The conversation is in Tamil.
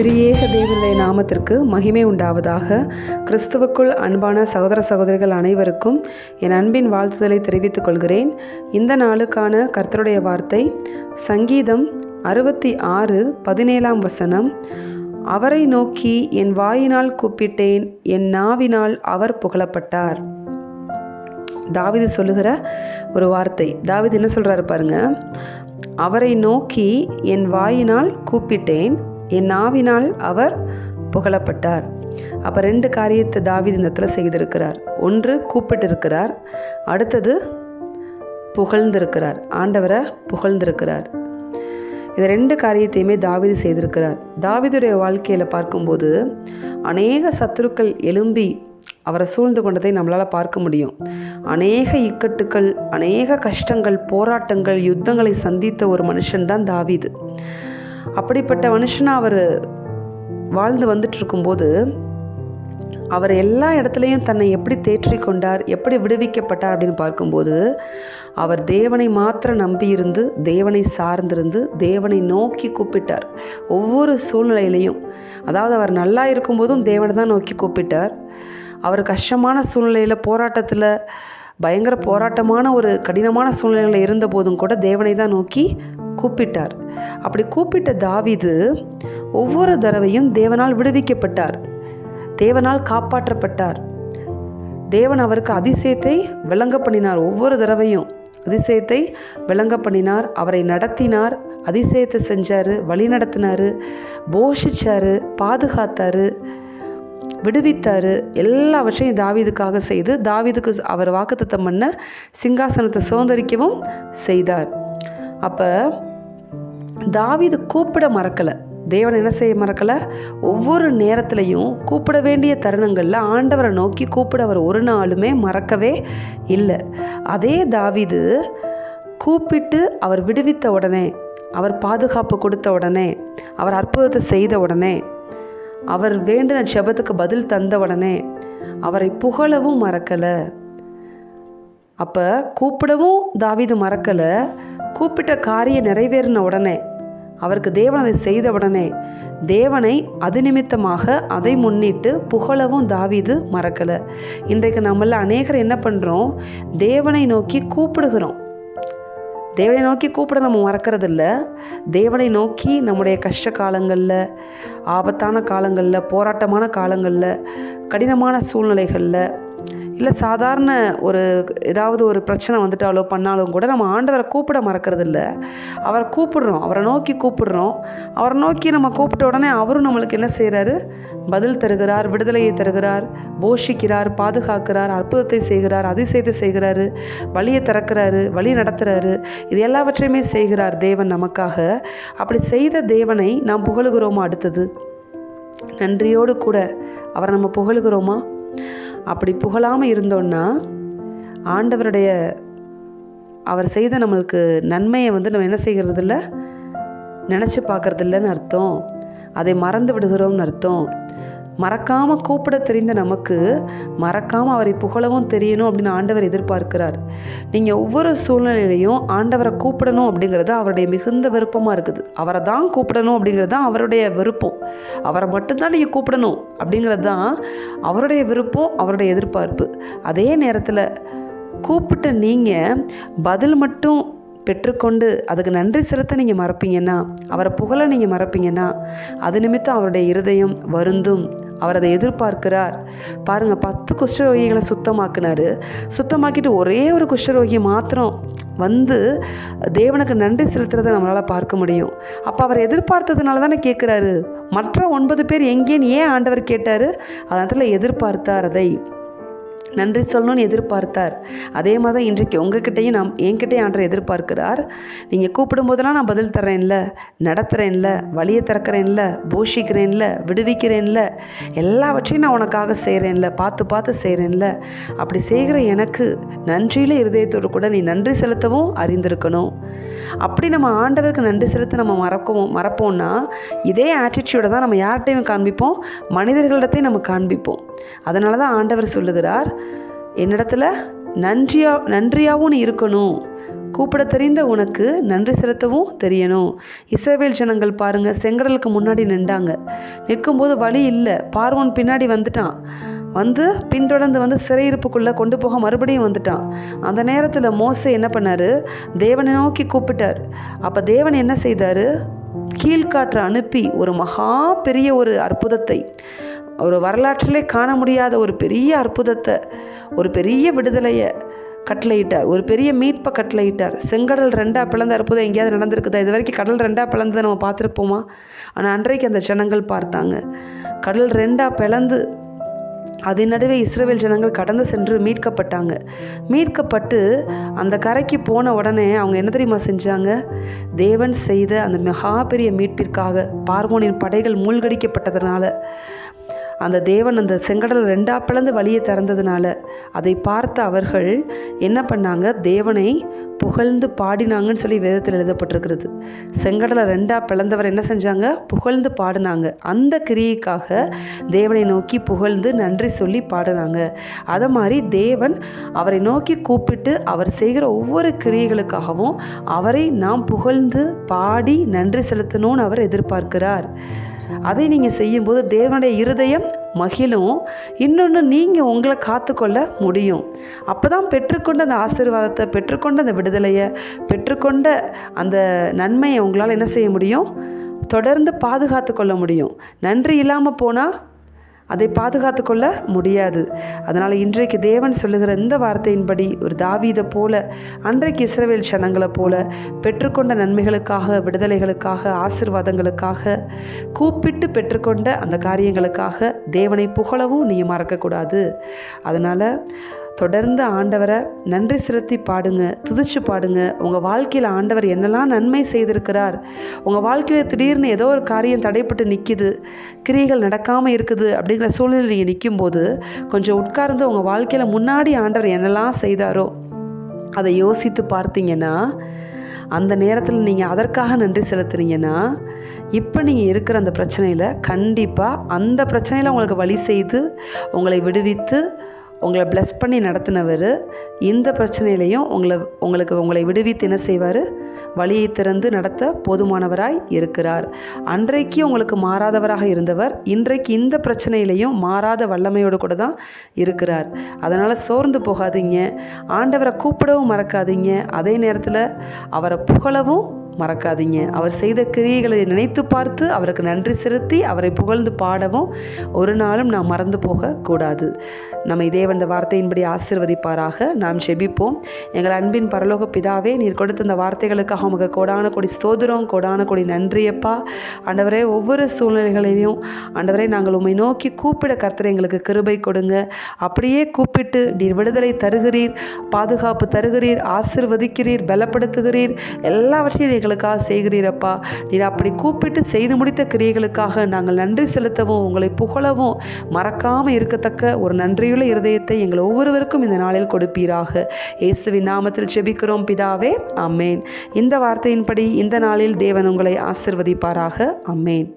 திரியேக தேவனுடைய நாமத்திற்கு மகிமை உண்டாவதாக. கிறிஸ்துவுக்குள் அன்பான சகோதர சகோதரிகள் அனைவருக்கும் என் அன்பின் வாழ்த்துதலை தெரிவித்துக் கொள்கிறேன். இந்த நாளுக்கான கர்த்தருடைய வார்த்தை சங்கீதம் 66:17. அவரை நோக்கி என் வாயினால் கூப்பிட்டேன், என் நாவினால் அவர் புகழப்பட்டார். தாவீது சொல்லுகிற ஒரு வார்த்தை. தாவீது என்ன சொல்றாரு பாருங்க, அவரை நோக்கி என் வாயினால் கூப்பிட்டேன், என் நாவினால் அவர் புகழப்பட்டார். அப்போ 2 காரியத்தை தாவீது இந்த இடத்துல செய்திருக்கிறார். ஒன்று கூப்பிட்டு இருக்கிறார், அடுத்தது புகழ்ந்திருக்கிறார், ஆண்டவரை புகழ்ந்திருக்கிறார். இது 2 காரியத்தையுமே தாவீது செய்திருக்கிறார். தாவீதுடைய வாழ்க்கையில் பார்க்கும்போது அநேக சத்துருக்கள் எழும்பி அவரை சூழ்ந்து கொண்டதை நம்மளால் பார்க்க முடியும். அநேக இக்கட்டுக்கள், அநேக கஷ்டங்கள், போராட்டங்கள், யுத்தங்களை சந்தித்த ஒரு மனுஷன்தான் தாவீது. அப்படிப்பட்ட மனுஷனாக அவர் வாழ்ந்து வந்துட்டு இருக்கும்போது அவர் எல்லா இடத்துலையும் தன்னை எப்படி தேற்றிக்கொண்டார், எப்படி விடுவிக்கப்பட்டார் அப்படின்னு பார்க்கும்போது அவர் தேவனை மாத்திரம் நம்பியிருந்து, தேவனை சார்ந்திருந்து, தேவனை நோக்கி கூப்பிட்டார். ஒவ்வொரு சூழ்நிலையிலையும், அதாவது அவர் நல்லா இருக்கும்போதும் தேவனை தான் நோக்கி கூப்பிட்டார். அவர் கஷ்டமான சூழ்நிலையில், போராட்டத்தில், பயங்கர போராட்டமான ஒரு கடினமான சூழ்நிலையில் இருந்த போதும் கூட தேவனை தான் நோக்கி கூப்பிட்டார். அப்படி கூப்பிட்ட தாவீது ஒவ்வொரு தடவையும் தேவனால் விடுவிக்கப்பட்டார், தேவனால் காப்பாற்றப்பட்டார். தேவன் அவருக்கு அதிசயத்தை விளங்க பண்ணினார். ஒவ்வொரு தடவையும் அதிசயத்தை விளங்க பண்ணினார், அவரை நடத்தினார், அதிசயத்தை செஞ்சார், வழி நடத்தினார், போஷிச்சார், பாதுகாத்தார், விடுவித்தார். எல்லாவற்றையும் தாவீதுக்காக செய்து தாவீதுக்கு அவர் வாக்குத்தத்தம் பண்ண சிங்காசனத்தை சுதந்தரிக்கவும் செய்தார். அப்போ தாவீது கூப்பிட மறக்கலை, தேவன் என்ன செய்ய மறக்கலை. ஒவ்வொரு நேரத்துலையும் கூப்பிட வேண்டிய தருணங்களில் ஆண்டவரை நோக்கி கூப்பிட அவர் ஒரு நாளுமே மறக்கவே இல்லை. அதே தாவீது கூப்பிட்டு அவர் விடுவித்த உடனே, அவர் பாதுகாப்பு கொடுத்த உடனே, அவர் அற்புதத்தை செய்த உடனே, அவர் வேண்டின ஜெபத்துக்கு பதில் தந்த உடனே அவரை புகழவும் மறக்கலை. அப்போ கூப்பிடவும் தாவீது மறக்கலை. கூப்பிட்ட காரியம் நிறைவேறின உடனே, அவருக்கு தேவன் அதை செய்த உடனே தேவனை அது நிமித்தமாக அதை முன்னிட்டு புகழவும் தாவீது மறக்கலை. இன்றைக்கு நம்மள அநேகர் என்ன பண்ணுறோம், தேவனை நோக்கி கூப்பிடுகிறோம், தேவனை நோக்கி கூப்பிட நம்ம மறக்கிறதில்ல. தேவனை நோக்கி நம்முடைய கஷ்ட காலங்களில், ஆபத்தான காலங்களில், போராட்டமான காலங்களில், கடினமான சூழ்நிலைகளில், இல்லை சாதாரண ஏதாவது ஒரு பிரச்சனை வந்துட்டாலோ பண்ணாலும் கூட நம்ம ஆண்டவரை கூப்பிட மறக்கிறதில்ல. அவரை கூப்பிடுறோம், அவரை நோக்கி கூப்பிடுறோம். அவரை நோக்கி நம்ம கூப்பிட்ட உடனே அவரும் நம்மளுக்கு என்ன செய்கிறாரு, பதில் தருகிறார், விடுதலையை தருகிறார், போஷிக்கிறார், பாதுகாக்கிறார், அற்புதத்தை செய்கிறார், அதிசயத்தை செய்கிறாரு, வழியை திறக்கிறாரு, வழி நடத்துகிறாரு. இது எல்லாவற்றையுமே செய்கிறார் தேவன் நமக்காக. அப்படி செய்த தேவனை நாம் புகழுகிறோமா? அடுத்தது நன்றியோடு கூட அவரை நம்ம புகழுகிறோமா? அப்படி புகழாமல் இருந்தோன்னா அவர் செய்த நம்மளுக்கு நன்மையை நம்ம என்ன செய்கிறதில்ல, நினச்சி பார்க்கறதில்லன்னு அர்த்தம். அதை மறந்து விடுகிறோம்னு அர்த்தம். மறக்காமல் கூப்பிட தெரிந்த நமக்கு மறக்காமல் அவரை புகழவும் தெரியணும் அப்படின்னு ஆண்டவர் எதிர்பார்க்கிறார். நீங்கள் ஒவ்வொரு சூழ்நிலையிலையும் ஆண்டவரை கூப்பிடணும் அப்படிங்கிறது அவருடைய மிகுந்த விருப்பமாக இருக்குது. அவரை தான் கூப்பிடணும் அப்படிங்கிறது தான் அவருடைய விருப்பம். அவரை மட்டும்தான் நீங்கள் கூப்பிடணும் அப்படிங்கிறது தான் அவருடைய விருப்பம், அவருடைய எதிர்பார்ப்பு. அதே நேரத்தில் கூப்பிட்ட நீங்கள் பதில் மட்டும் பெற்றுக்கொண்டு அதுக்கு நன்றி செலுத்த நீங்கள் மறப்பீங்கன்னா, அவரை புகழ நீங்கள் மறப்பீங்கன்னா, அது நிமித்தம் அவருடைய இருதயம் வருந்தும். அவர் அதை எதிர்பார்க்கிறார். பாருங்கள், 10 குஷ்டரோகிகளை சுத்தமாக்கினார். சுத்தமாக்கிட்டு ஒரே ஒரு குஷ்டரோகி மாத்திரம் தேவனுக்கு நன்றி செலுத்துறதை நம்மளால் பார்க்க முடியும். அப்போ அவர் எதிர்பார்த்ததுனால தானே கேட்குறாரு. மற்ற 9 பேர் எங்கேன்னு ஏன் ஆண்டவர் கேட்டார்? அதில் எதிர்பார்த்தார், அதை நன்றி சொல்லணும்னு எதிர்பார்த்தார். அதே மாதிரி தான் இன்றைக்கு உங்ககிட்டையும் என்கிட்டையும் ஆண்டவர் எதிர்பார்க்கிறார். நீங்கள் கூப்பிடும் போதெல்லாம் நான் பதில் தர்றேன்ல, நடத்துகிறேன்ல, வழியை திறக்கிறேன்ல, போஷிக்கிறேன்ல, விடுவிக்கிறேன்ல, எல்லாவற்றையும் நான் உனக்காக செய்கிறேன்ல, பார்த்து செய்கிறேன்ல. அப்படி செய்கிற எனக்கு நன்றியில் இருதயத்தோடு கூட நீ நன்றி செலுத்தவும் அறிந்திருக்கணும். அப்படி நம்ம ஆண்டவருக்கு நன்றி செலுத்த நம்ம மறப்போம்னா இதே ஆட்டிடியூடை தான் நம்ம யார்கிட்டையும் காண்பிப்போம், மனிதர்களிடத்தையும் நம்ம காண்பிப்போம். அதனால தான் ஆண்டவர் சொல்லுகிறார், என்னிடத்துல நன்றியாகவும் நீ இருக்கணும், கூப்பிட தெரிந்த உனக்கு நன்றி செலுத்தவும் தெரியணும். இஸ்ரவேல் ஜனங்கள் பாருங்கள், செங்கடலுக்கு முன்னாடி நின்றாங்க. நிற்கும்போது வழி இல்லை. பார்வோன் பின்னாடி வந்துட்டான். பின்தொடர்ந்து சிறையிருப்புக்குள்ளே கொண்டு போக மறுபடியும் வந்துட்டான். அந்த நேரத்தில் மோசே என்ன பண்ணார்? தேவனை நோக்கி கூப்பிட்டார். அப்போ தேவன் என்ன செய்தார்? கீழ்காற்றை அனுப்பி ஒரு மகா பெரிய ஒரு அற்புதத்தை, ஒரு வரலாற்றிலே காண முடியாத ஒரு பெரிய அற்புதத்தை, ஒரு பெரிய விடுதலையை கட்டளையிட்டார். ஒரு பெரிய மீட்பை கட்டளையிட்டார். செங்கடல் 2 பிளந்த அற்புதம் எங்கேயாவது நடந்திருக்குதா? இது வரைக்கும் கடல் 2 பிளந்ததை நம்ம பார்த்துருப்போமா? ஆனால் அன்றைக்கு அந்த ஜனங்கள் பார்த்தாங்க. கடல் 2 பிளந்து அதன் நடுவே இஸ்ரவேல் ஜனங்கள் கடந்து சென்று மீட்கப்பட்டாங்க. மீட்கப்பட்டு அந்த கரைக்கு போன உடனே அவங்க என்ன தெரியுமா செஞ்சாங்க? தேவன் செய்த அந்த மகா பெரிய மீட்பிற்காக பார்வோனின் படைகள் மூழ்கடிக்கப்பட்டதுனால, அந்த தேவன் அந்த செங்கடல் 2 பிளந்து வழியை திறந்ததுனால அதை பார்த்த அவர்கள் என்ன பண்ணாங்க? தேவனை புகழ்ந்து பாடினாங்கன்னு சொல்லி வேதத்தில் எழுதப்பட்டிருக்கிறது. செங்கடலை 2 பிளந்தவர் என்ன செஞ்சாங்க? புகழ்ந்து பாடினாங்க. அந்த கிரியைக்காக தேவனை நோக்கி புகழ்ந்து நன்றி சொல்லி பாடினாங்க. அதை மாதிரி தேவன் அவரை நோக்கி கூப்பிட்டு அவர் செய்கிற ஒவ்வொரு கிரியைகளுக்காகவும் அவரை நாம் புகழ்ந்து பாடி நன்றி செலுத்தணும்னு அவர் எதிர்பார்க்கிறார். அதை நீங்கள் செய்யும்போது தேவனுடைய இருதயம் மகிழும். இன்னொன்று, நீங்கள் உங்களை காத்துக்கொள்ள முடியும். அப்போ தான் பெற்றுக்கொண்ட அந்த ஆசீர்வாதத்தை, பெற்றுக்கொண்ட அந்த விடுதலையை, பெற்றுக்கொண்ட அந்த நன்மையை உங்களால் என்ன செய்ய முடியும்? தொடர்ந்து பாதுகாத்து கொள்ள முடியும். நன்றி இல்லாமல் போனால் அதை பாதுகாத்து கொள்ள முடியாது. அதனால் இன்றைக்கு தேவன் சொல்லுகிற இந்த வார்த்தையின்படி ஒரு தாவீதை போல, அன்றைக்கு இஸ்ரவேல் ஜனங்களை போல பெற்றுக்கொண்ட நன்மைகளுக்காக, விடுதலைகளுக்காக, ஆசீர்வாதங்களுக்காக, கூப்பிட்டு பெற்றுக்கொண்ட அந்த காரியங்களுக்காக தேவனை புகழவும் நீங்கள் மறக்கக்கூடாது. அதனால் தொடர்ந்து ஆண்டவரை நன்றி செலுத்தி பாடுங்க, துதிச்சு பாடுங்க. உங்கள் வாழ்க்கையில் ஆண்டவர் என்னெல்லாம் நன்மை செய்திருக்கிறார். உங்கள் வாழ்க்கையில் திடீர்னு ஏதோ ஒரு காரியம் தடைப்பட்டு நிற்கிது, கிரியைகள் நடக்காமல் இருக்குது அப்படிங்கிற சூழ்நிலை நீங்கள் நிற்கும்போது கொஞ்சம் உட்கார்ந்து உங்கள் வாழ்க்கையில் முன்னாடி ஆண்டவர் என்னெல்லாம் செய்தாரோ அதை யோசித்து பார்த்தீங்கன்னா, அந்த நேரத்தில் நீங்கள் அதற்காக நன்றி செலுத்துனீங்கன்னா, இப்போ நீங்கள் இருக்கிற அந்த பிரச்சனையில் கண்டிப்பாக அந்த பிரச்சனையில் உங்களுக்கு வழி செய்து உங்களை விடுவித்து உங்களை பிளஸ் பண்ணி நடத்தினவர் இந்த பிரச்சனையிலையும் உங்களை விடுவித்து என்ன செய்வார்? வழியை திறந்து நடத்த போதுமானவராய் இருக்கிறார். அன்றைக்கு உங்களுக்கு மாறாதவராக இருந்தவர் இன்றைக்கு இந்த பிரச்சனையிலையும் மாறாத வல்லமையோடு கூட தான் இருக்கிறார். அதனால் சோர்ந்து போகாதீங்க. ஆண்டவரை கூப்பிடவும் மறக்காதீங்க. அதே நேரத்தில் அவரை புகழவும் மறக்காதீங்க. அவர் செய்த கிரியைகளை நினைத்து பார்த்து அவருக்கு நன்றி செலுத்தி அவரை புகழ்ந்து பாடவும் ஒரு நாளும் நாம் மறந்து போகக்கூடாது. நம்மை தேவன் இந்த வார்த்தையின்படி ஆசீர்வதிப்பாராக. நாம் ஜெபிப்போம். எங்கள் அன்பின் பரலோக பிதாவே, நீர் கொடுத்த இந்த வார்த்தைகளுக்காக உமக்கு கோடான கொடி ஸ்தோத்திரம், கோடான கொடி நன்றியப்பா. ஆண்டவரே, ஒவ்வொரு சூழ்நிலைகளையும் ஆண்டவரே நாங்கள் உம்மை நோக்கி கூப்பிட கர்த்தர் எங்களுக்கு கிருபை கொடுங்க. அப்படியே கூப்பிட்டு நீர் விடுதலை தருகிறீர், பாதுகாப்பு தருகிறீர், ஆசீர்வதிக்கிறீர், பலப்படுத்துகிறீர், எல்லாவற்றையும் எங்களுக்காக செய்கிறீரப்பா. நீர் அப்படி கூப்பிட்டு செய்து முடித்த கிரியைகளுக்காக நாங்கள் நன்றி செலுத்தவும் உங்களை புகழவும் மறக்காமல் இருக்கத்தக்க ஒரு நன்றியுள்ள இருதயத்தை எங்கள் ஒவ்வொருவருக்கும் இந்த நாளில் கொடுப்பீராக. இயேசுவின் நாமத்தில் ஜெபிக்கிறோம் பிதாவே, ஆமென். இந்த வார்த்தையின்படி இந்த நாளில் தேவன் உங்களை ஆசீர்வதிப்பாராக. ஆமென்.